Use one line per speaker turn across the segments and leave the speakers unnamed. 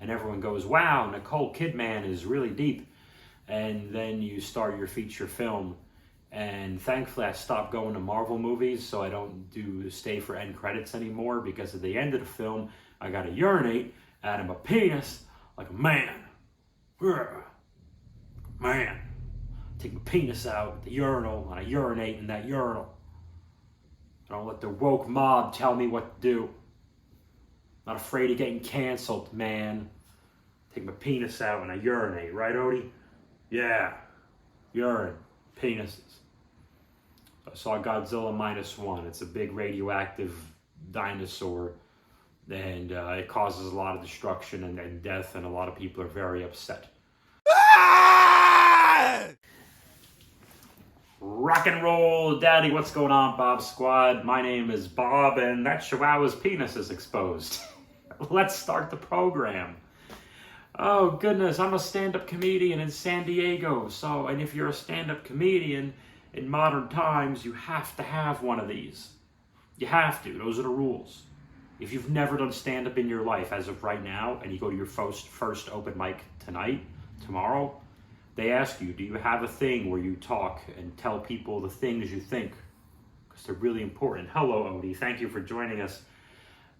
and everyone goes, wow, Nicole Kidman is really deep. And then you start your feature film. And thankfully I stopped going to Marvel movies, so I don't stay for end credits anymore, because at the end of the film, I gotta urinate out of my penis like a man. Man. Take my penis out at the urinal, and I urinate in that urinal. I don't let the woke mob tell me what to do. Not afraid of getting canceled, man. Take my penis out and I urinate, right, Odie? Yeah. Urine. Penises. I saw Godzilla -1. It's a big radioactive dinosaur, and it causes a lot of destruction and death, and a lot of people are very upset. Rock and roll, daddy, what's going on, Bob Squad? My name is Bob, and that Chihuahua's penis is exposed. Let's start the program. Oh, goodness, I'm a stand-up comedian in San Diego, and if you're a stand-up comedian in modern times, you have to have one of these. You have to. Those are the rules. If you've never done stand-up in your life as of right now, and you go to your first open mic tomorrow, they ask you, do you have a thing where you talk and tell people the things you think? Because they're really important. Hello, Odie. Thank you for joining us.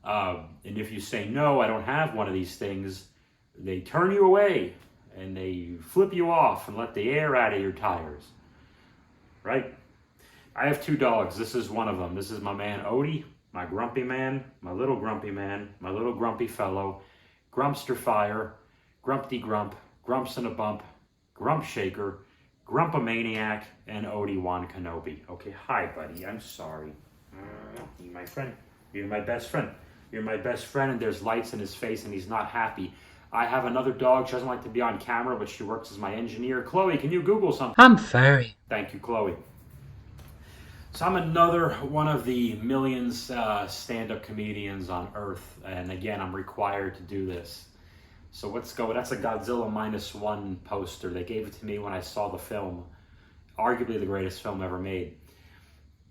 And if you say, no, I don't have one of these things, they turn you away and they flip you off and let the air out of your tires. Right? I have 2 dogs. This is one of them. This is my man Odie, my grumpy man, my little grumpy fellow, Grumpster Fire, Grumpty Grump, Grumps in a Bump, Grump Shaker, Grumpomaniac, and Obi-Wan Kenobi. Okay, hi, buddy. I'm sorry. You're my friend. You're my best friend. You're my best friend, and there's lights in his face, and he's not happy. I have another dog. She doesn't like to be on camera, but she works as my engineer. Chloe, can you Google something?
I'm furry.
Thank you, Chloe. So I'm another one of the millions stand-up comedians on Earth, and again, I'm required to do this. So that's a Godzilla -1 poster. They gave it to me when I saw the film, arguably the greatest film ever made.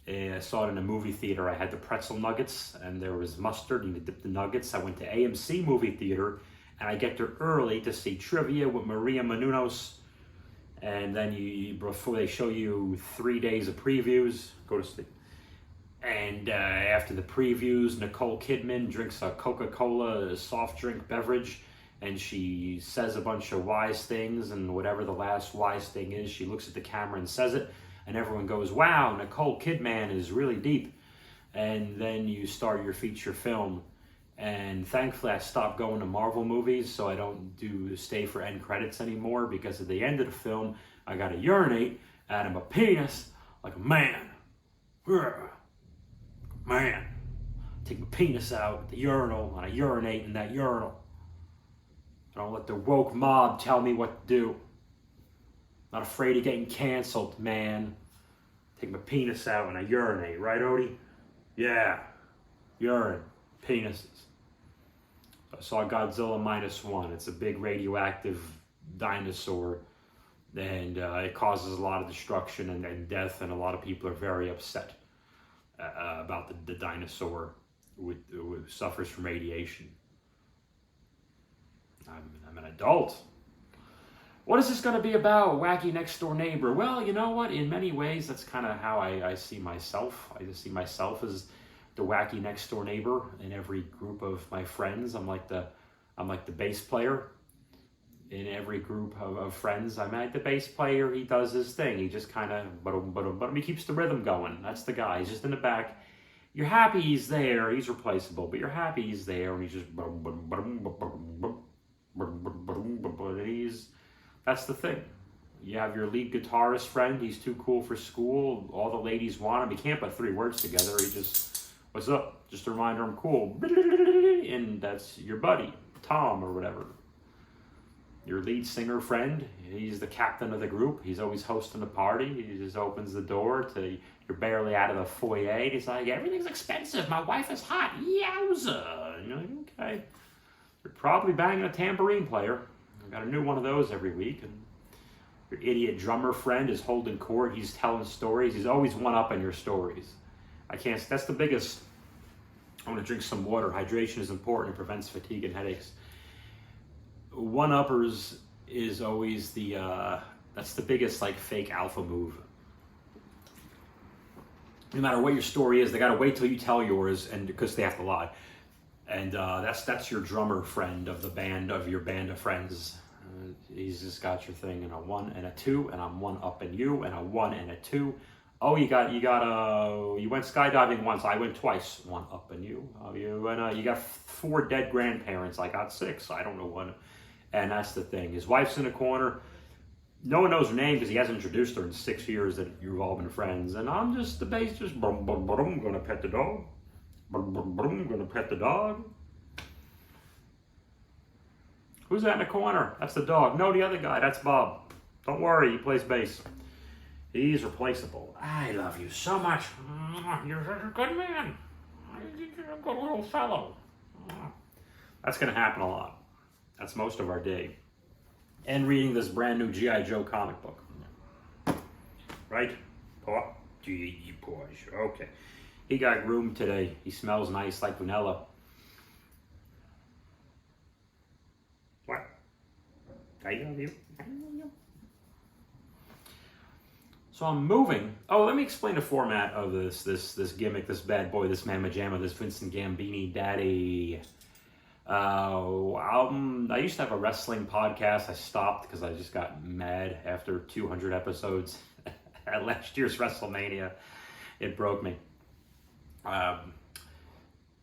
I saw it in a movie theater. I had the pretzel nuggets, and there was mustard, and you dip the nuggets. I went to AMC movie theater, and I get there early to see Trivia with Maria Menounos. And then before they show you 3 days of previews, go to sleep. And after the previews, Nicole Kidman drinks a Coca-Cola soft drink beverage, and she says a bunch of wise things, and whatever the last wise thing is, she looks at the camera and says it, and everyone goes, wow, Nicole Kidman is really deep. And then you start your feature film. And thankfully I stopped going to Marvel movies, so I don't stay for end credits anymore, because at the end of the film, I gotta urinate out of my penis like a man. Man. Take my penis out at the urinal, and I urinate in that urinal. I don't let the woke mob tell me what to do. Not afraid of getting canceled, man. Take my penis out and I urinate, right, Odie? Yeah. Urine. Penises. I saw Godzilla -1. It's a big radioactive dinosaur, and it causes a lot of destruction and death, and a lot of people are very upset about the dinosaur who suffers from radiation. I'm an adult. What is this going to be about? Wacky next door neighbor? Well, you know what? In many ways, that's kind of how I see myself. I just see myself as the wacky next door neighbor in every group of my friends. I'm like the bass player in every group of friends. I'm like the bass player. He does his thing. He just kind of, he keeps the rhythm going. That's the guy. He's just in the back. You're happy he's there. He's replaceable, but you're happy he's there, and he's just that's the thing. You have your lead guitarist friend. He's too cool for school. All the ladies want him. He can't put 3 words together. He just, what's up? Just a reminder, I'm cool. And that's your buddy, Tom, or whatever. Your lead singer friend, he's the captain of the group. He's always hosting the party. He just opens the door to, you're barely out of the foyer. He's like, everything's expensive. My wife is hot. Yowza. And you're like, okay. You're probably banging a tambourine player. I've got a new one of those every week. And your idiot drummer friend is holding court. He's telling stories. He's always one-upping your stories. That's the biggest. I want to drink some water. Hydration is important. It prevents fatigue and headaches. one-uppers is always that's the biggest like fake alpha move. No matter what your story is, they gotta wait till you tell yours, and because they have to lie. And that's your drummer friend of the band, of your band of friends. He's just got your thing in a 1 and a 2, and I'm 1 up in you, and a 1 and a 2. Oh, you went skydiving once. I went twice. 1 up in you. Oh, you got 4 dead grandparents. I got 6. I don't know one. And that's the thing. His wife's in the corner. No one knows her name because he hasn't introduced her in 6 years that you've all been friends. And I'm just the bass, just boom, boom, boom, gonna pet the dog. Boom, boom, boom, gonna pet the dog. Who's that in the corner? That's the dog. No, the other guy. That's Bob. Don't worry, he plays bass. He's replaceable. I love you so much. You're such a good man. You're a good little fellow. That's going to happen a lot. That's most of our day. And reading this brand new G.I. Joe comic book. Right? Paw? G.I. Paws. Okay. He got groomed today. He smells nice like vanilla. What? I love you. I love you. So I'm moving. Oh, let me explain the format of this gimmick, this bad boy, this Mamma Jamma, this Vincent Gambini daddy. I used to have a wrestling podcast. I stopped because I just got mad after 200 episodes at last year's WrestleMania. It broke me.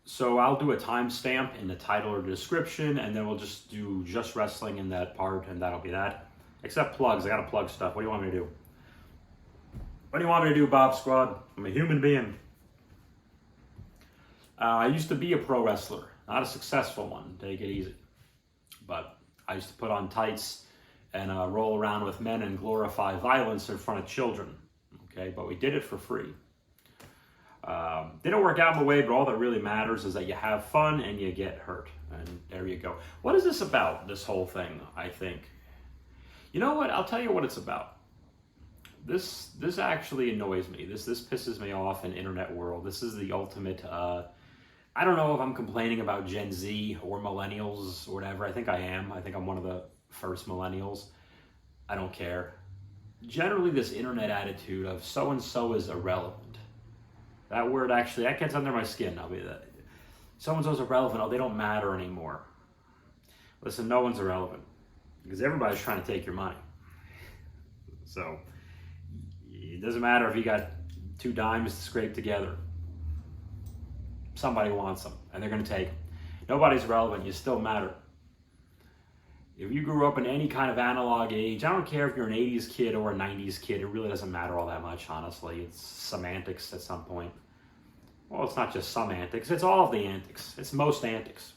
So I'll do a timestamp in the title or description, and then we'll just do just wrestling in that part, and that'll be that. Except plugs. I gotta plug stuff. What do you want me to do? What do you want me to do, Bob Squad? I'm a human being. I used to be a pro wrestler. Not a successful one, take it easy. But I used to put on tights and roll around with men and glorify violence in front of children. Okay, but we did it for free. Didn't work out my way, but all that really matters is that you have fun and you get hurt. And there you go. What is this about, this whole thing, I think? You know what? I'll tell you what it's about. This actually annoys me. This pisses me off in internet world. This is the ultimate, I don't know if I'm complaining about Gen Z or millennials or whatever. I think I am. I think I'm one of the first millennials. I don't care. Generally, this internet attitude of so-and-so is irrelevant. That word actually, that gets under my skin. I'll be that. So-and-so's irrelevant. Oh, they don't matter anymore. Listen, no one's irrelevant because everybody's trying to take your money. So it doesn't matter if you got 2 dimes to scrape together. Somebody wants them, and they're going to take them. Nobody's relevant. You still matter. If you grew up in any kind of analog age, I don't care if you're an 80s kid or a 90s kid. It really doesn't matter all that much, honestly. It's semantics at some point. Well, it's not just some antics. It's all of the antics. It's most antics.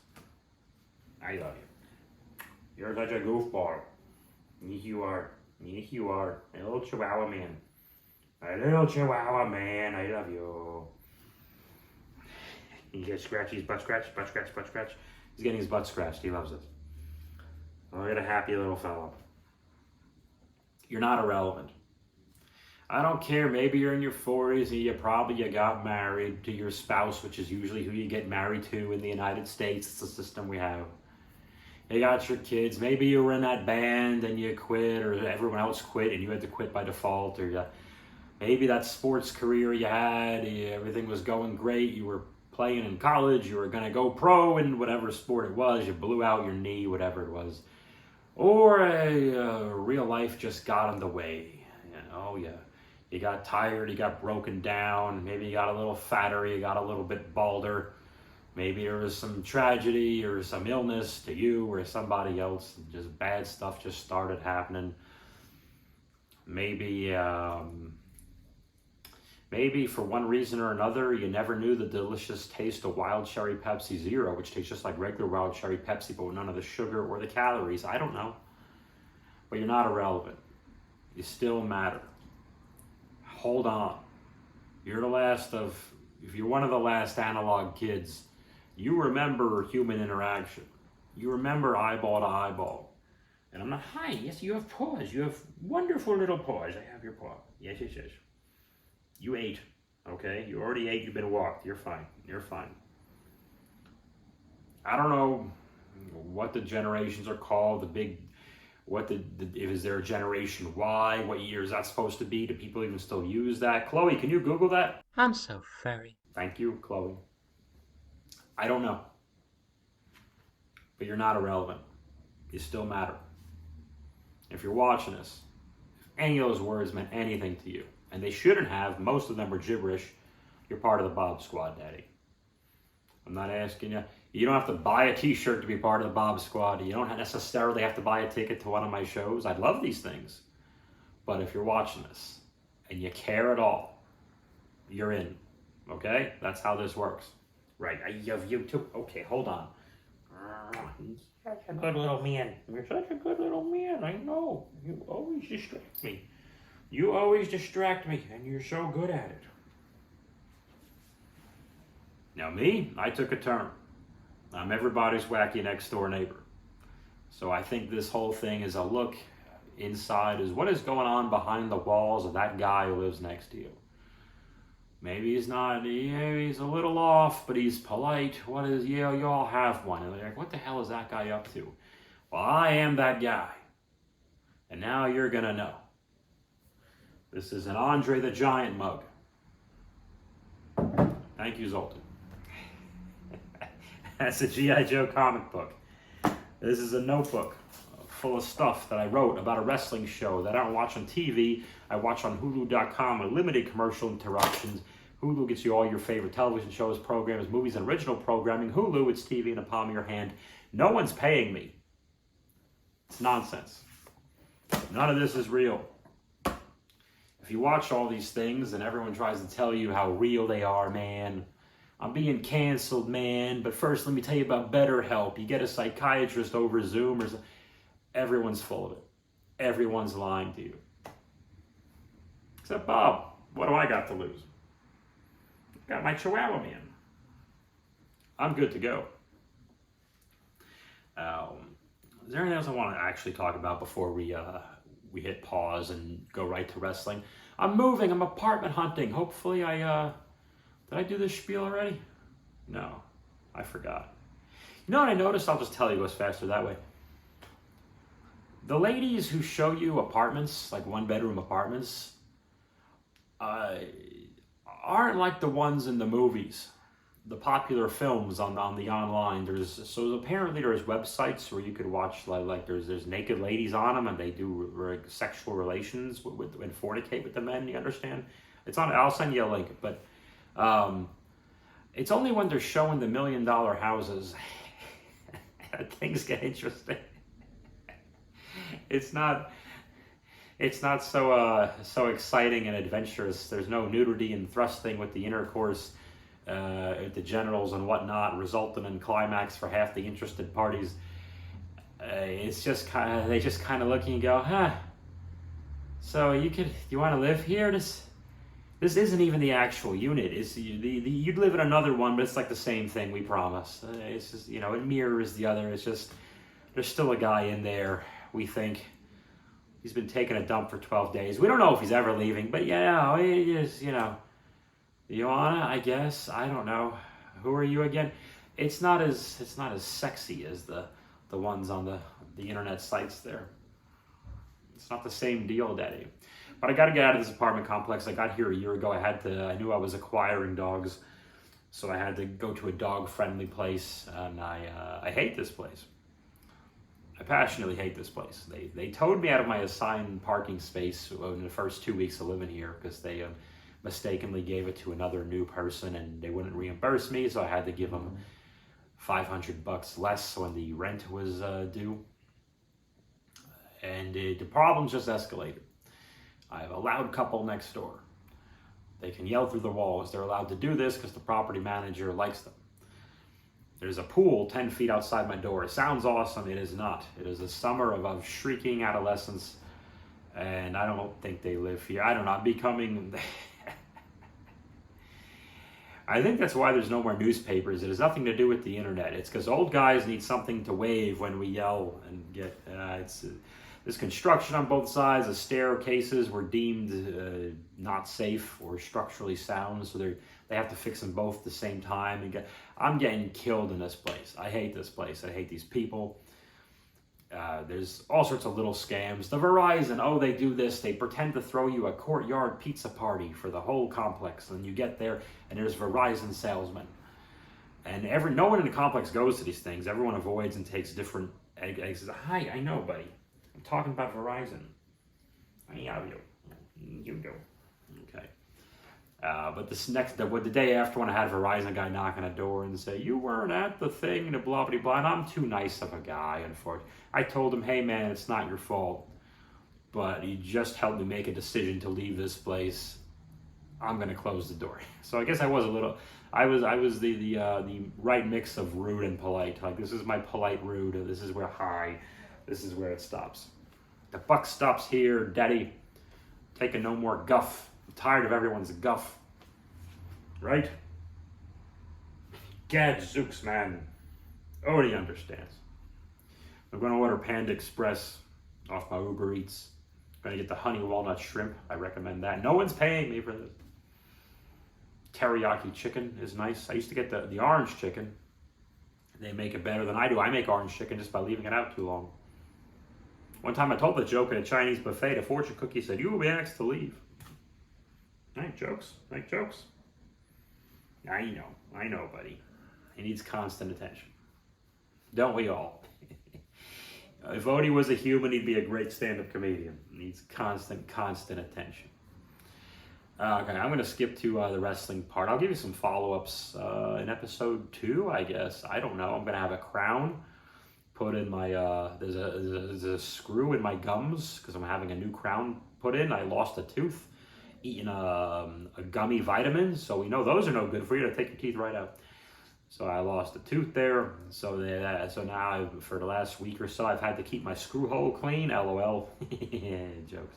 I love you. You're such a goofball. You are. You are. A little chihuahua man. A little chihuahua man. I love you. He gets scratchy, his butt scratch, butt scratch, butt scratch. He's getting his butt scratched. He loves it. Look at a happy little fellow. You're not irrelevant. I don't care. Maybe you're in your 40s and you got married to your spouse, which is usually who you get married to in the United States. It's the system we have. You got your kids. Maybe you were in that band and you quit, or everyone else quit and you had to quit by default, or maybe that sports career you had, everything was going great. You were playing in college, you were going to go pro in whatever sport it was, you blew out your knee, whatever it was. Or real life just got in the way. You got tired, you got broken down, maybe you got a little fatter, you got a little bit balder. Maybe there was some tragedy or some illness to you or somebody else, just bad stuff just started happening. Maybe for one reason or another, you never knew the delicious taste of Wild Cherry Pepsi Zero, which tastes just like regular Wild Cherry Pepsi, but with none of the sugar or the calories. I don't know. But you're not irrelevant. You still matter. Hold on. If you're one of the last analog kids, you remember human interaction. You remember eyeball to eyeball. And I'm not, hi, yes, you have paws. You have wonderful little paws. I have your paw. Yes, yes, yes. You ate, okay? You already ate, you've been walked. You're fine. You're fine. I don't know what the generations are called, is there a generation Y? What year is that supposed to be? Do people even still use that? Chloe, can you Google that?
I'm so furry.
Thank you, Chloe. I don't know. But you're not irrelevant. You still matter. If you're watching this, if any of those words meant anything to you, and they shouldn't have, most of them were gibberish, you're part of the Bob Squad, Daddy. I'm not asking you. You don't have to buy a t-shirt to be part of the Bob Squad. You don't necessarily have to buy a ticket to one of my shows. I love these things. But if you're watching this and you care at all, you're in. Okay? That's how this works. Right. You have YouTube. Okay, hold on. You're such a good little man. You're such a good little man. I know. You always distract me. You always distract me, and you're so good at it. Now me, I took a turn. I'm everybody's wacky next door neighbor. So I think this whole thing is a look inside is what is going on behind the walls of that guy who lives next to you. Maybe he's not, he's a little off, but he's polite. You all have one. And they're like, what the hell is that guy up to? Well, I am that guy. And now you're gonna know. This is an Andre the Giant mug. Thank you, Zoltan. That's a G.I. Joe comic book. This is a notebook full of stuff that I wrote about a wrestling show that I don't watch on TV. I watch on Hulu.com with limited commercial interruptions. Hulu gets you all your favorite television shows, programs, movies, and original programming. Hulu, it's TV in the palm of your hand. No one's paying me. It's nonsense. None of this is real. If you watch all these things and everyone tries to tell you how real they are, man, I'm being canceled, man, but first let me tell you about BetterHelp. You get a psychiatrist over Zoom or something. Everyone's full of it. Everyone's lying to you. Except Bob. What do I got to lose? I got my Chihuahua man. I'm good to go. Is there anything else I want to actually talk about before we hit pause and go right to wrestling? I'm moving. I'm apartment hunting. Hopefully did I do this spiel already? No, I forgot. You know what I noticed? I'll just tell you, it goes faster that way. The ladies who show you apartments, like one-bedroom apartments, aren't like the ones in the movies, the popular films on the online. Apparently there's websites where you could watch like there's naked ladies on them and they do sexual relations and fornicate with the men. You understand? It's on. I'll send you a link, but. It's only when they're showing the $1 million houses that things get interesting. It's not so exciting and adventurous. There's no nudity and thrusting with the intercourse, the genitals and whatnot, resulting in climax for half the interested parties. It's just they just kind of look and go, huh? So you want to live here? This isn't even the actual unit. You'd live in another one, but it's like the same thing, we promise. It's just, it mirrors the other. It's just, there's still a guy in there, we think. He's been taking a dump for 12 days. We don't know if he's ever leaving, but yeah, it is, you wanna, I guess, I don't know. Who are you again? It's not as sexy as the ones on the internet sites there. It's not the same deal, Daddy. But I got to get out of this apartment complex. I got here a year ago. I knew I was acquiring dogs, so I had to go to a dog-friendly place, and I hate this place. I passionately hate this place. They towed me out of my assigned parking space in the first 2 weeks of living here because they mistakenly gave it to another new person, and they wouldn't reimburse me, so I had to give them $500 less when the rent was due. And the problems just escalated. I have a loud couple next door. They can yell through the walls. They're allowed to do this because the property manager likes them. There's a pool 10 feet outside my door. It sounds awesome. It is not. It is a summer of shrieking adolescence, and I don't think they live here. I don't know. I'm becoming... I think that's why there's no more newspapers. It has nothing to do with the internet. It's because old guys need something to wave when we yell and get... There's construction on both sides. The staircases were deemed not safe or structurally sound, so they have to fix them both at the same time. I'm getting killed in this place. I hate this place. I hate these people. There's all sorts of little scams. The Verizon, oh, they do this. They pretend to throw you a courtyard pizza party for the whole complex. And you get there, and there's Verizon salesmen. And no one in the complex goes to these things. Everyone avoids and takes different exits. Hi, I know, buddy. I'm talking about Verizon. I have you. You do. Okay. But the day after, when I had a Verizon guy knock on the door and say, you weren't at the thing, and blah, blah, blah, and I'm too nice of a guy, unfortunately. I told him, hey, man, it's not your fault, but you just helped me make a decision to leave this place. I'm going to close the door. So I guess I was the right mix of rude and polite. Like, this is my polite rude. This is where this is where it stops. The buck stops here, daddy. Taking no more guff. I'm tired of everyone's guff. Right? Gadzooks, man. Odie understands. I'm going to order Panda Express off my Uber Eats. I'm going to get the honey walnut shrimp. I recommend that. No one's paying me for this. Teriyaki chicken is nice. I used to get the orange chicken. They make it better than I do. I make orange chicken just by leaving it out too long. One time I told the joke at a Chinese buffet, the fortune cookie said, you will be asked to leave. Make jokes. I know, buddy. He needs constant attention. Don't we all? If Odie was a human, he'd be a great stand-up comedian. He needs constant attention. Okay, I'm going to skip to the wrestling part. I'll give you some follow-ups in episode 2, I guess. I don't know. I'm going to have a crown put in my, there's a screw in my gums because I'm having a new crown put in. I lost a tooth eating a gummy vitamin, so we know those are no good for you to take your teeth right out. So I lost a tooth there. So now for the last week or so, I've had to keep my screw hole clean. LOL. Jokes.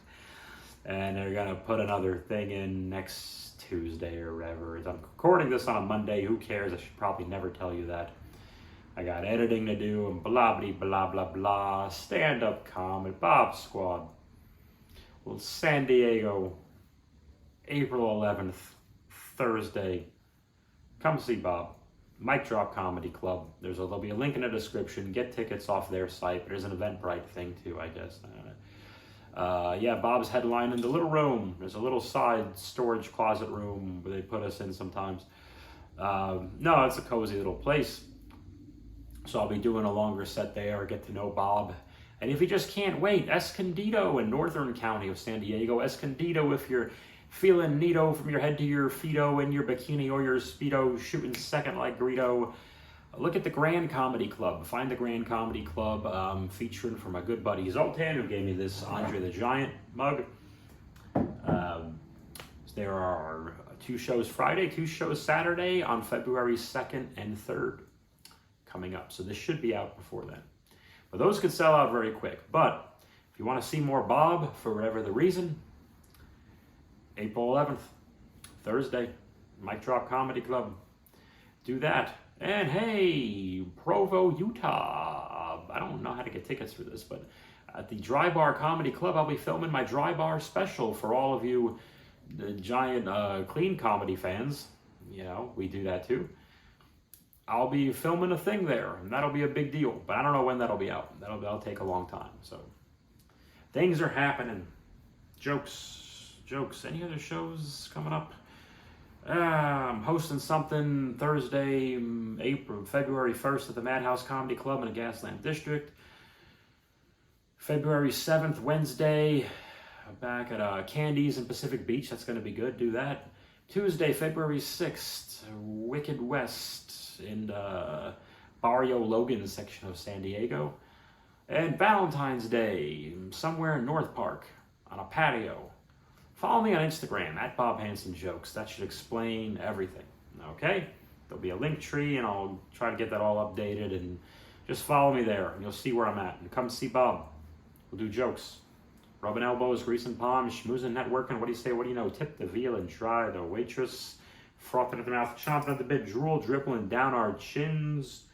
And they're gonna put another thing in next Tuesday or whatever. I'm recording this on a Monday. Who cares? I should probably never tell you that. I got editing to do and blah blah blah blah blah. Stand-up comedy, Bob Squad. Well, San Diego, April 11th, Thursday. Come see Bob. Mic Drop Comedy Club. There'll be a link in the description. Get tickets off their site. There's an Eventbrite thing too, I guess. Yeah, Bob's headline in the little room. There's a little side storage closet room where they put us in sometimes. No, it's a cozy little place. So I'll be doing a longer set there, get to know Bob. And if you just can't wait, Escondido in Northern County of San Diego. Escondido if you're feeling neato from your head to your feeto in your bikini or your Speedo, shooting second like Greedo. Look at the Grand Comedy Club. Find the Grand Comedy Club, featuring from my good buddy Zoltan, who gave me this Andre the Giant mug. There are 2 shows Friday, 2 shows Saturday on February 2nd and 3rd coming up. So this should be out before then. But those could sell out very quick. But if you want to see more Bob, for whatever the reason, April 11th, Thursday, Mic Drop Comedy Club. Do that. And hey, Provo, Utah. I don't know how to get tickets for this, but at the Dry Bar Comedy Club, I'll be filming my Dry Bar special for all of you the giant clean comedy fans. You know, we do that too. I'll be filming a thing there, and that'll be a big deal. But I don't know when that'll be out. That'll take a long time. So things are happening. Jokes. Any other shows coming up? I'm hosting something Thursday, February 1st at the Madhouse Comedy Club in the Gaslamp District. February 7th, Wednesday, back at Candies in Pacific Beach. That's going to be good. Do that. Tuesday, February 6th, Wicked West in the Barrio Logan section of San Diego. And Valentine's Day, somewhere in North Park on a patio. Follow me on Instagram, @BobHansonJokes. That should explain everything, okay? There'll be a link tree, and I'll try to get that all updated, and just follow me there, and you'll see where I'm at. And come see Bob. We'll do jokes. Rubbing elbows, greasing palms, schmoozing, networking. What do you say? What do you know? Tip the veal and try the waitress. Frothing at the mouth, chomping at the bit, drool dribbling down our chins.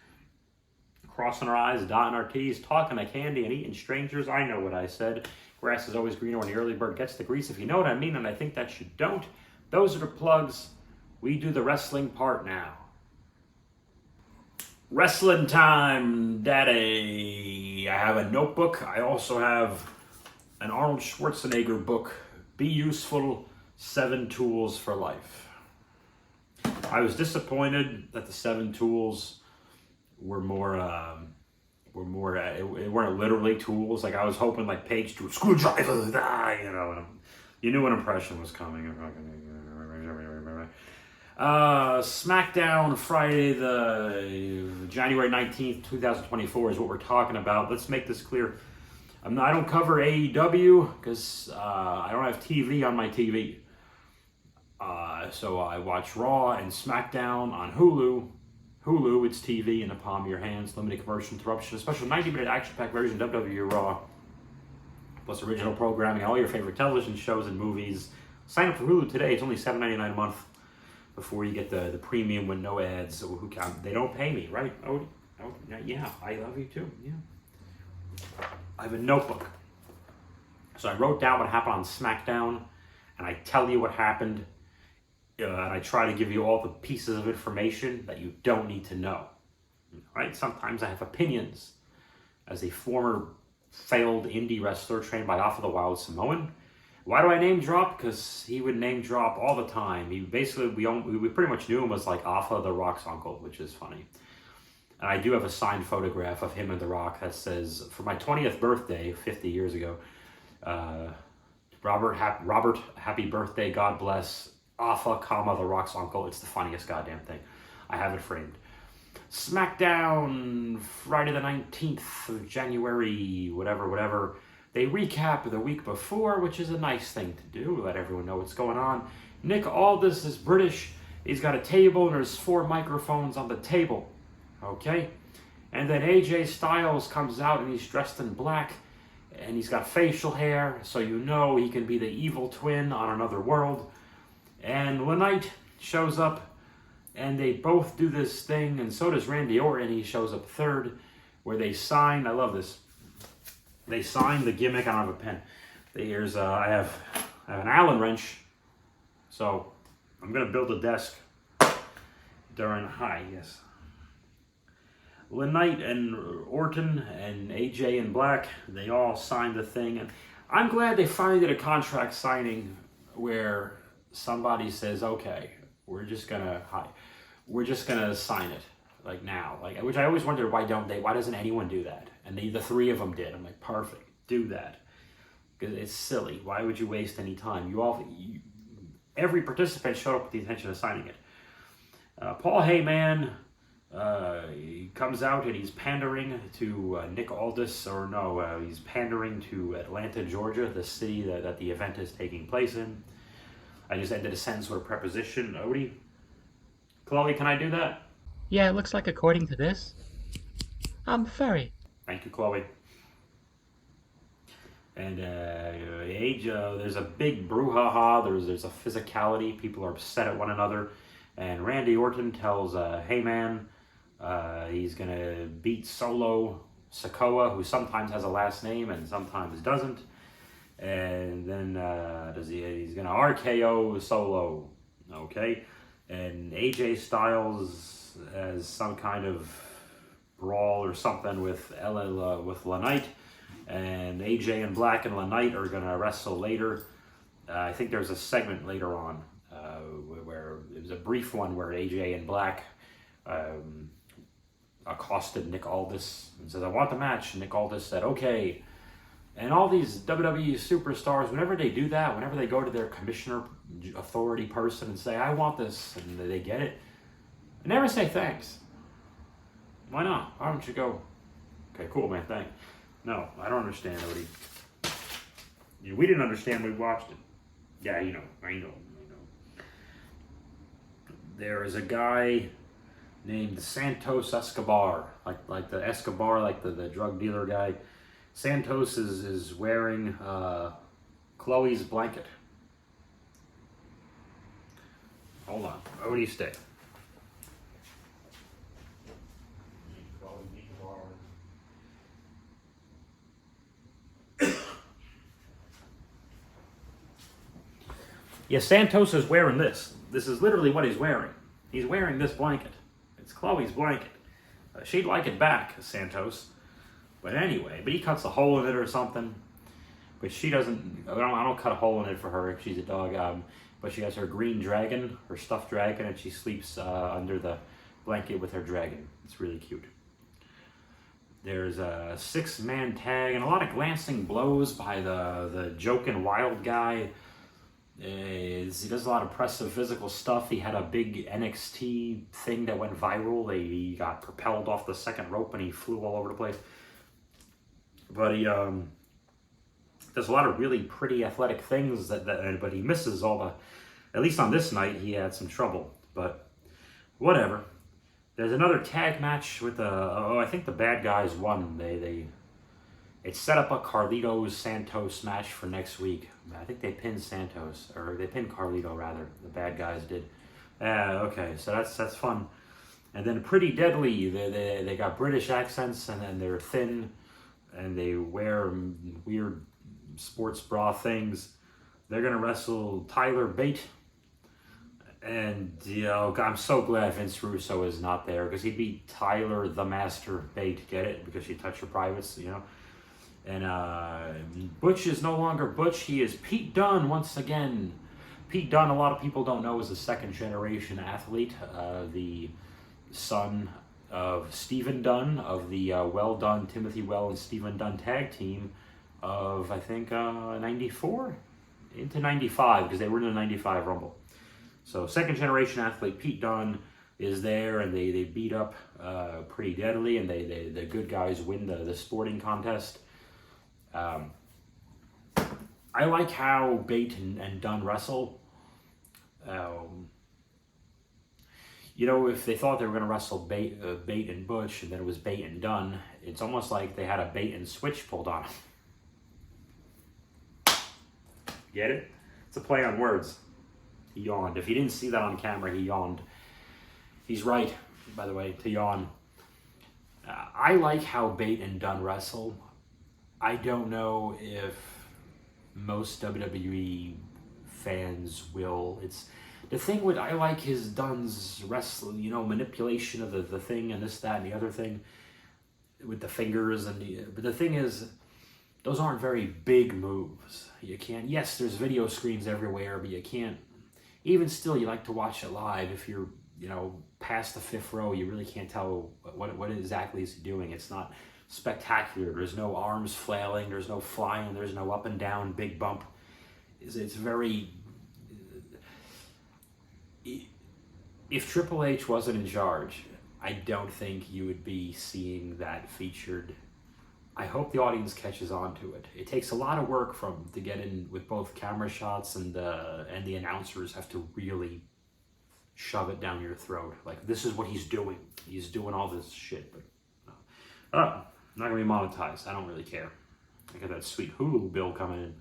Crossing our eyes, dotting our T's, talking to candy and eating strangers. I know what I said. Grass is always greener when the early bird gets the grease, if you know what I mean, and I think that you don't. Those are the plugs. We do the wrestling part now. Wrestling time, daddy. I have a notebook. I also have an Arnold Schwarzenegger book, Be Useful, 7 Tools for Life. I was disappointed that the 7 tools were more, it weren't literally tools. Like I was hoping like page 2, screwdriver, you knew an impression was coming. SmackDown Friday the January 19th, 2024 is what we're talking about. Let's make this clear. I don't cover AEW because I don't have TV on my TV. So I watch Raw and SmackDown on Hulu. Hulu, it's TV in the palm of your hands, limited commercial interruption, a special 90-minute action-packed version of WWE Raw, plus original programming, all your favorite television shows and movies. Sign up for Hulu today. It's only $7.99 a month before you get the premium with no ads. So who count? They don't pay me, right? Oh, yeah, I love you too. Yeah. I have a notebook. So I wrote down what happened on SmackDown, and I tell you what happened, and I try to give you all the pieces of information that you don't need to know. Right? Sometimes I have opinions. As a former failed indie wrestler trained by Alpha the Wild Samoan, why do I name drop? Because he would name drop all the time. He basically, we pretty much knew him as like Alpha the Rock's uncle, which is funny. And I do have a signed photograph of him and The Rock that says, for my 20th birthday, 50 years ago, Robert, happy birthday, God bless, Alpha, The Rock's uncle. It's the funniest goddamn thing. I have it framed. SmackDown, Friday the 19th of January, whatever. They recap the week before, which is a nice thing to do, let everyone know what's going on. Nick Aldis is British. He's got a table and there's 4 microphones on the table. Okay? And then AJ Styles comes out and he's dressed in black and he's got facial hair, so you know he can be the evil twin on another world. And LaKnight shows up and they both do this thing, and so does Randy Orton. He shows up third, where they sign, I love this, they sign the gimmick. I don't have a pen. Here's, I have an Allen wrench, so I'm going to build a desk during, yes. LaKnight and Orton and AJ in black, they all signed the thing. And I'm glad they finally did a contract signing where somebody says, okay, we're just gonna sign it like now, like, which I always wondered, why doesn't anyone do that? And the 3 of them did. I'm like, perfect, do that, because it's silly. Why would you waste any time? Every participant showed up with the intention of signing it. Paul Heyman, he comes out and he's pandering to Nick Aldis, he's pandering to Atlanta, Georgia, the city that the event is taking place in. I just ended a sentence with a preposition. Odie? Chloe, can I do that?
Yeah, it looks like according to this, I'm furry.
Thank you, Chloe. And there's a big brouhaha. There's a physicality. People are upset at one another. And Randy Orton tells Heyman he's going to beat Solo Sikoa, who sometimes has a last name and sometimes doesn't. And then he's going to RKO Solo, okay? And AJ Styles has some kind of brawl or something with LaKnight, and AJ and Black and LaKnight are going to wrestle later. I think there's a segment later on where it was a brief one where AJ and Black accosted Nick Aldis and says, I want the match. And Nick Aldis said, okay. And all these WWE superstars, whenever they do that, whenever they go to their commissioner authority person and say, I want this, and they get it, they never say thanks. Why not? Why don't you go, okay, cool, man, thanks. No, I don't understand, Odie. We didn't understand when we watched it. Yeah, I know. There is a guy named Santos Escobar, like the Escobar, like the drug dealer guy. Santos is wearing Chloe's blanket. Hold on. Odie, stay. Yeah, Santos is wearing this. This is literally what he's wearing. He's wearing this blanket. It's Chloe's blanket. she'd like it back, Santos. But anyway, but he cuts a hole in it or something. But she doesn't. I don't cut a hole in it for her if she's a dog. But she has her green dragon, her stuffed dragon, and she sleeps under the blanket with her dragon. It's really cute. There's a 6-man tag and a lot of glancing blows by the joking wild guy. He does a lot of impressive physical stuff. He had a big NXT thing that went viral. He got propelled off the second rope and he flew all over the place. But he does a lot of really pretty athletic things but he misses all the. At least on this night, he had some trouble. But whatever. There's another tag match with I think the bad guys won. It set up a Carlito Santos match for next week. I think they pinned Santos, or they pinned Carlito rather. The bad guys did. Okay, so that's fun. And then Pretty Deadly. They got British accents and they're thin and they wear weird sports bra things. They're gonna wrestle Tyler Bate. And, I'm so glad Vince Russo is not there because he'd be Tyler the Master Bate, get it? Because she touched her privates, And Butch is no longer Butch. He is Pete Dunne once again. Pete Dunne, a lot of people don't know, is a second-generation athlete. The son of Stephen Dunne of the Well Done, Timothy Well and Stephen Dunne tag team of, I think, 94 into 95 because they were in the 95 Rumble. So second generation athlete Pete Dunne is there, and they beat up Pretty Deadly, and the good guys win the sporting contest. I like how Bate and Dunne wrestle. If they thought they were going to wrestle Bate and Butch, and then it was Bate and Dunne, it's almost like they had a bait and switch pulled on them. Get it? It's a play on words. He yawned. If you didn't see that on camera, he yawned. He's right, by the way, to yawn. I like how Bate and Dunne wrestle. I don't know if most WWE fans will. It's the thing with I like his Dunne's wrestling, manipulation of the thing and this, that, and the other thing with the fingers but the thing is, those aren't very big moves. You can't. Yes, there's video screens everywhere, but you can't. Even still, you like to watch it live. If you're, past the fifth row, you really can't tell what exactly is he doing. It's not spectacular. There's no arms flailing. There's no flying. There's no up and down big bump. It's very. If Triple H wasn't in charge, I don't think you would be seeing that featured. I hope the audience catches on to it. It takes a lot of work to get in with both camera shots and the announcers have to really shove it down your throat. Like, this is what he's doing. He's doing all this shit, but not gonna be monetized. I don't really care. I got that sweet Hulu bill coming in.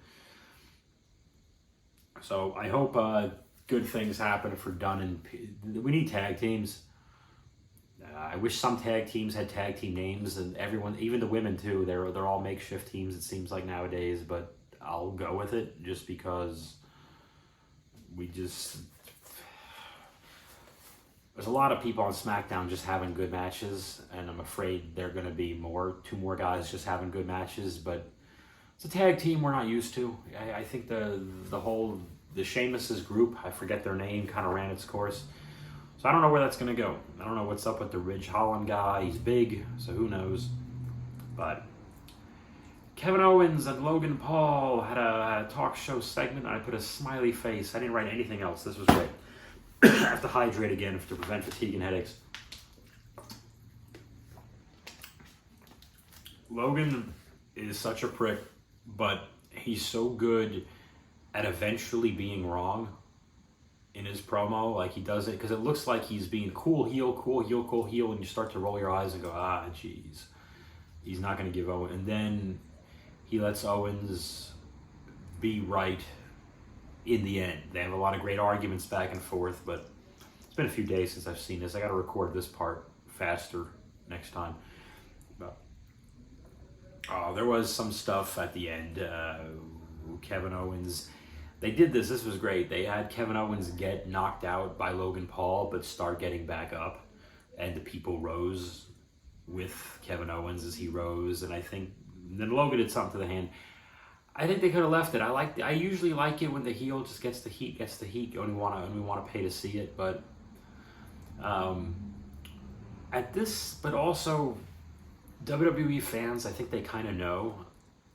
So I hope good things happen for Dunne and we need tag teams. I wish some tag teams had tag team names, and everyone, even the women too, they're all makeshift teams, it seems like nowadays, but I'll go with it just because there's a lot of people on SmackDown just having good matches, and I'm afraid they're going to be two more guys just having good matches, but it's a tag team we're not used to. I think the Sheamus's group, I forget their name, kind of ran its course. So I don't know where that's going to go. I don't know what's up with the Ridge Holland guy. He's big, so who knows. But Kevin Owens and Logan Paul had a talk show segment. I put a smiley face. I didn't write anything else. This was great. I have to hydrate again to prevent fatigue and headaches. Logan is such a prick, but he's so good at eventually being wrong in his promo. Like, he does it because it looks like he's being cool heel, and you start to roll your eyes and go, jeez, he's not going to give Owens. And then he lets Owens be right in the end. They have a lot of great arguments back and forth, but it's been a few days since I've seen this. I got to record this part faster next time. But there was some stuff at the end. Kevin Owens, they did this was great. They had Kevin Owens get knocked out by Logan Paul but start getting back up, and the people rose with Kevin Owens as he rose, and I think then Logan did something to the hand. I think they could have left it. I usually like it when the heel just gets the heat. We want to pay to see it, but but also WWE fans, I think they kind of know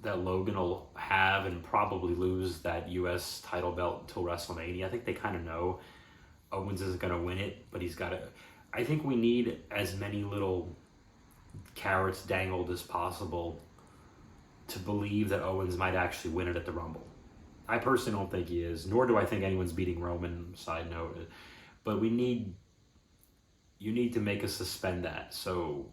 that Logan will have and probably lose that U.S. title belt until WrestleMania. I think they kind of know Owens isn't going to win it, but he's got to. I think we need as many little carrots dangled as possible to believe that Owens might actually win it at the Rumble. I personally don't think he is, nor do I think anyone's beating Roman, side note. But you need to make us suspend that. So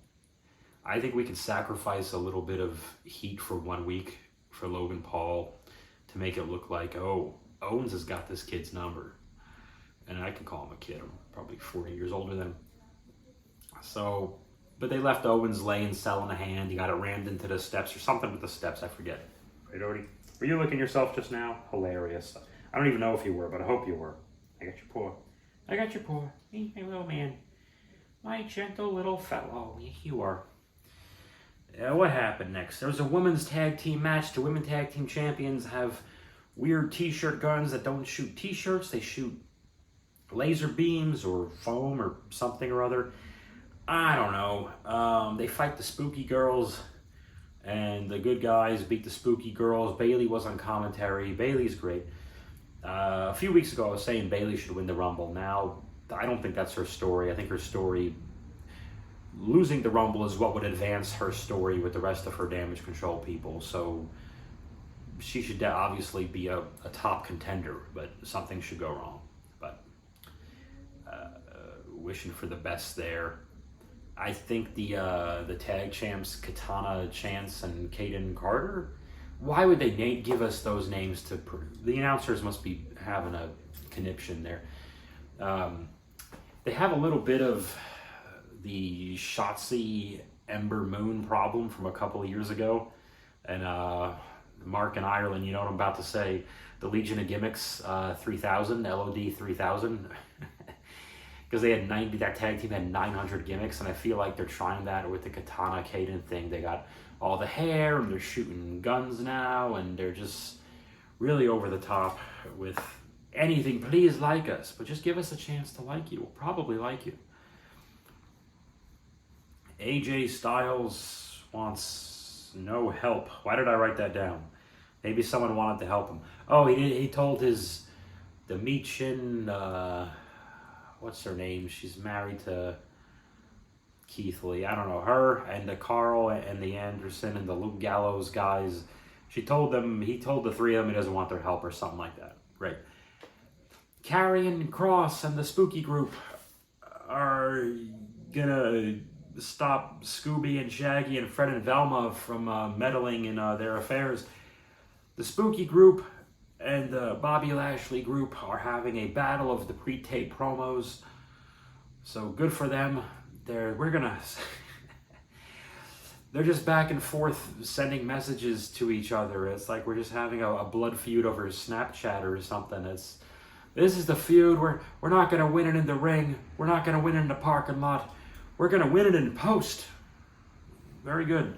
I think we could sacrifice a little bit of heat for 1 week for Logan Paul to make it look like, oh, Owens has got this kid's number. And I can call him a kid. I'm probably 40 years older than him. So, but they left Owens laying, selling a hand. He got it rammed into the steps or something with the steps. I forget. Right, Odie? Were you looking yourself just now? Hilarious. I don't even know if you were, but I hope you were. I got your paw. I got your paw. Hey, my little man. My gentle little fellow. You are. What happened next? There was a women's tag team match. The women tag team champions have weird t-shirt guns that don't shoot t-shirts. They shoot laser beams or foam or something or other. I don't know. They fight the spooky girls, and the good guys beat the spooky girls. Bayley was on commentary. Bayley's great. A few weeks ago, I was saying Bayley should win the Rumble. Now, I don't think that's her story. I think her story, losing the Rumble, is what would advance her story with the rest of her Damage Control people. So she should obviously be a top contender, but something should go wrong. But wishing for the best there. I think the tag champs, Katana Chance and Kaden Carter, why would they give us those names? The announcers must be having a conniption there. They have a little bit of the Shotzi Ember Moon problem from a couple of years ago. And Mark in Ireland, you know what I'm about to say, the Legion of Gimmicks 3000, LOD 3000. Because they had that tag team had 900 gimmicks, and I feel like they're trying that with the Katana Kaden thing. They got all the hair, and they're shooting guns now, and they're just really over the top with anything. Please like us, but just give us a chance to like you. We'll probably like you. AJ Styles wants no help. Why did I write that down? Maybe someone wanted to help him. Oh, he told the Michin, what's her name? She's married to Keith Lee. I don't know. Her and the Carl and the Anderson and the Luke Gallows guys. He told the three of them he doesn't want their help or something like that. Right. Karrion Kross and the Spooky Group are gonna stop Scooby and Shaggy and Fred and Velma from meddling in their affairs. The Spooky Group and the Bobby Lashley Group are having a battle of the pre-tape promos. So good for them. They're just back and forth sending messages to each other. It's like we're just having a blood feud over Snapchat or something. This is the feud. We're not going to win it in the ring. We're not going to win it in the parking lot. We're going to win it in post. Very good.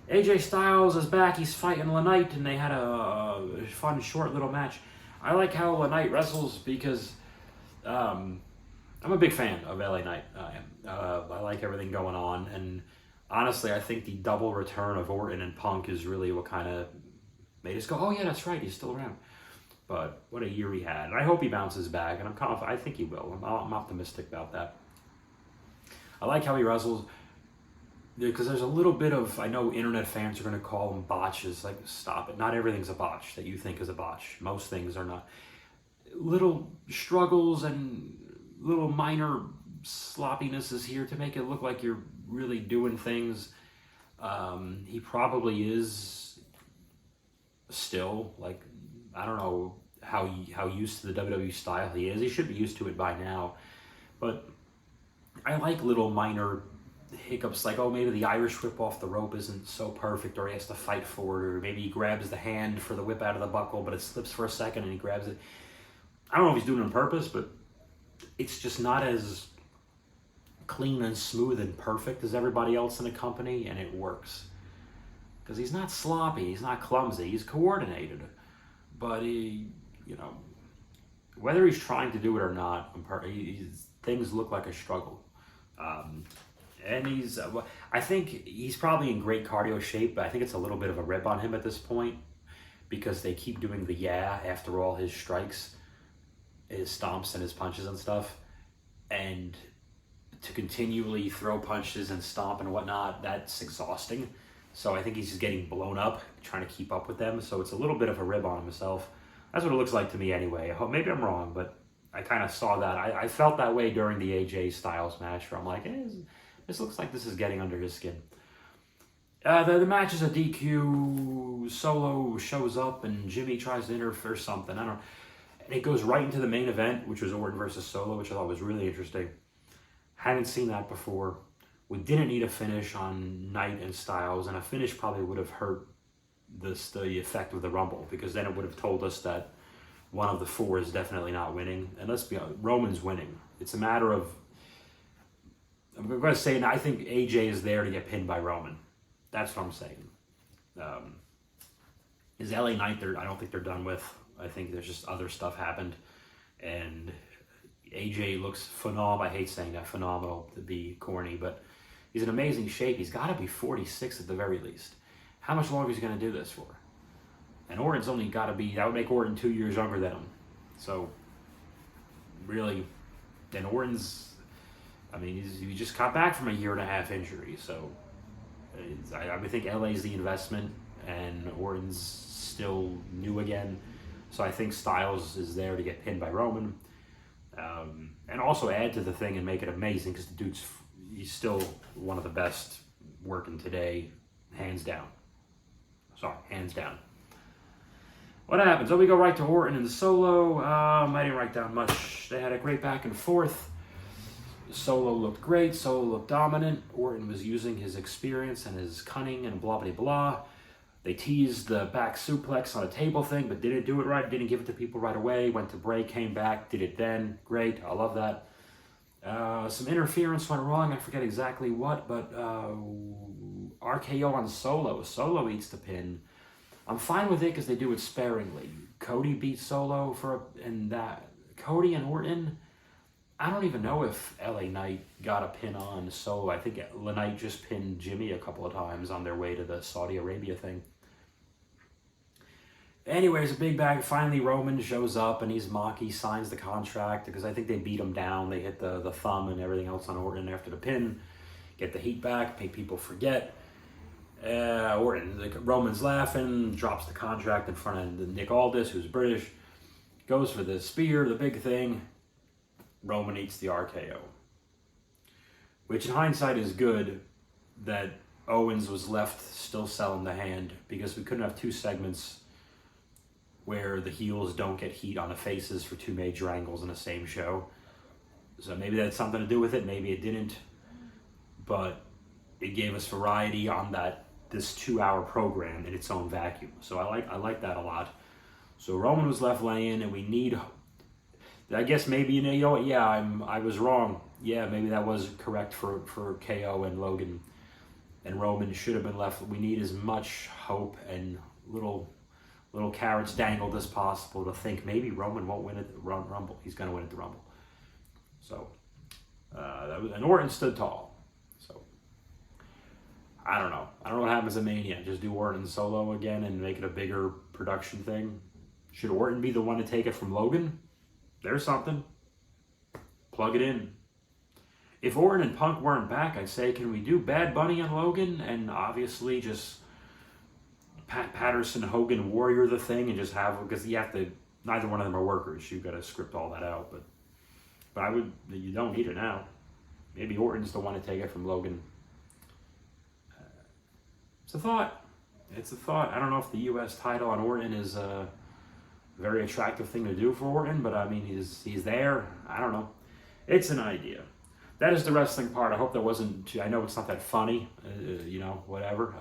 AJ Styles is back. He's fighting LaKnight, and they had a fun, short little match. I like how LaKnight wrestles because I'm a big fan of LA Knight. I like everything going on, and honestly, I think the double return of Orton and Punk is really what kind of made us go, oh yeah, that's right, he's still around. But what a year he had. And I hope he bounces back, and I'm confident. I think he will. I'm optimistic about that. I like how he wrestles, because there's a little bit of, I know internet fans are going to call them botches. Like, stop it. Not everything's a botch that you think is a botch. Most things are not. Little struggles and little minor sloppinesses here to make it look like you're really doing things. He probably is still, like, I don't know how used to the WWE style he is. He should be used to it by now. But I like little minor hiccups, like, oh, maybe the Irish whip off the rope isn't so perfect, or he has to fight for it, or maybe he grabs the hand for the whip out of the buckle, but it slips for a second and he grabs it. I don't know if he's doing it on purpose, but it's just not as clean and smooth and perfect as everybody else in the company, and it works. Because he's not sloppy, he's not clumsy, he's coordinated. But he, whether he's trying to do it or not, things look like a struggle. And I think he's probably in great cardio shape, but I think it's a little bit of a rib on him at this point because they keep doing the after all his strikes, his stomps and his punches and stuff. And to continually throw punches and stomp and whatnot, that's exhausting. So I think he's just getting blown up, trying to keep up with them. So it's a little bit of a rib on himself. That's what it looks like to me anyway. Maybe I'm wrong, but I kind of saw that. I felt that way during the AJ Styles match where I'm like, this looks like this is getting under his skin. The match is a DQ. Solo shows up and Jimmy tries to interfere something. And it goes right into the main event, which was Orton versus Solo, which I thought was really interesting. Hadn't seen that before. We didn't need a finish on Knight and Styles, and a finish probably would have hurt the effect of the Rumble, because then it would have told us that one of the four is definitely not winning. And let's be honest, Roman's winning. It's a matter of, I'm going to say, I think AJ is there to get pinned by Roman. That's what I'm saying. Is LA Knight, I don't think they're done with. I think there's just other stuff happened. And AJ looks phenomenal. I hate saying that, phenomenal to be corny, but he's in amazing shape. He's got to be 46 at the very least. How much longer is he going to do this for? And Orton's only got to be, that would make Orton 2 years younger than him. So, really, and Orton's, he just got back from a 1.5 year injury. So, I would think LA's the investment, and Orton's still new again. So I think Styles is there to get pinned by Roman. And also add to the thing and make it amazing, because the he's still one of the best working today, hands down. Hands down. What happens? We go right to Orton and Solo. I didn't write down much. They had a great back and forth. Solo looked great. Solo looked dominant. Orton was using his experience and his cunning and blah, blah, blah. They teased the back suplex on a table thing, but didn't do it right. Didn't give it to people right away. Went to break, came back, did it then. Great. I love that. Some interference went wrong. I forget exactly what, but RKO on Solo. Solo eats the pin. I'm fine with it because they do it sparingly. Cody beat Solo and that. Cody and Orton, I don't even know if LA Knight got a pin on Solo. I think LA Knight just pinned Jimmy a couple of times on their way to the Saudi Arabia thing. Anyways, a big bag. Finally, Roman shows up and he signs the contract because I think they beat him down. They hit the thumb and everything else on Orton after the pin. Get the heat back, make people forget. Roman's laughing, drops the contract in front of Nick Aldis, who's British. Goes for the spear, the big thing. Roman eats the RKO. Which in hindsight is good that Owens was left still selling the hand, because we couldn't have two segments where the heels don't get heat on the faces for two major angles in the same show. So maybe that had something to do with it, maybe it didn't. But it gave us variety on this 2-hour program in its own vacuum. So I like that a lot. So Roman was left laying, and we need, I guess maybe, I was wrong. Yeah, maybe that was correct for KO and Logan. And Roman should have been left. We need as much hope and little carrots dangled as possible to think maybe Roman won't win at the Rumble. He's going to win at the Rumble. So, and Orton stood tall. So, I don't know. I don't know what happens at Mania. Just do Orton Solo again and make it a bigger production thing. Should Orton be the one to take it from Logan? There's something. Plug it in. If Orton and Punk weren't back, I'd say, can we do Bad Bunny and Logan? And obviously just Patterson, Hogan, Warrior the thing, and just have, because you have to, neither one of them are workers. You've got to script all that out. But you don't need it now. Maybe Orton's the one to take it from Logan. It's a thought. I don't know if the U.S. title on Orton is a very attractive thing to do for Orton, but he's there. I don't know. It's an idea. That is the wrestling part. I hope that wasn't, I know it's not that funny, whatever.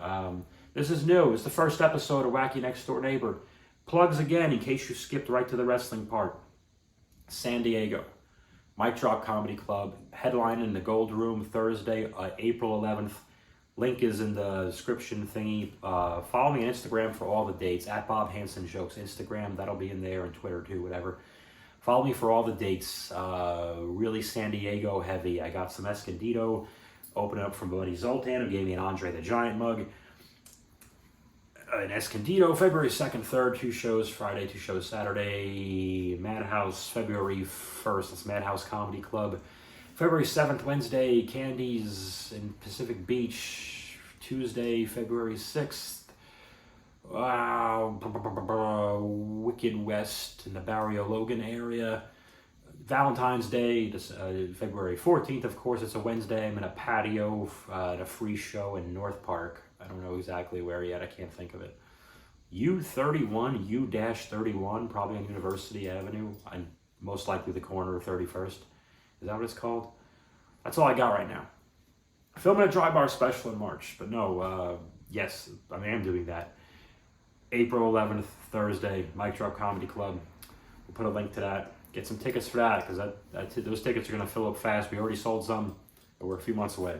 This is new. It's the first episode of Wacky Next Door Neighbor. Plugs again in case you skipped right to the wrestling part. San Diego. Mic Drop Comedy Club, headline in the Gold Room Thursday, April 11th. Link is in the description thingy. Follow me on Instagram for all the dates, at Bob Hansen Jokes Instagram. That'll be in there, and Twitter too, whatever. Follow me for all the dates. Really San Diego heavy. I got some Escondido opening up from Buddy Zoltan, who gave me an Andre the Giant mug. In Escondido, February 2nd, 3rd, 2 shows Friday, 2 shows Saturday. Madhouse, February 1st, that's Madhouse Comedy Club. February 7th, Wednesday, Candies in Pacific Beach. Tuesday, February 6th, Wicked West in the Barrio Logan area. Valentine's Day, February 14th, of course, it's a Wednesday. I'm in a patio at a free show in North Park. I don't know exactly where yet. I can't think of it. U31, U-31, probably on University Avenue. And most likely the corner of 31st. Is that what it's called? That's all I got right now. Filming a Dry Bar special in March. But no, yes, I am doing that. April 11th, Thursday, Mic Drop Comedy Club. We'll put a link to that. Get some tickets for that, because those tickets are going to fill up fast. We already sold some, but we're a few months away.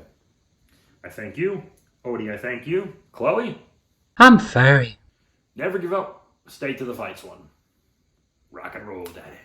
I thank you. Odie, I thank you. Chloe?
I'm furry.
Never give up. Stay to the fights, one. Rock and roll, daddy.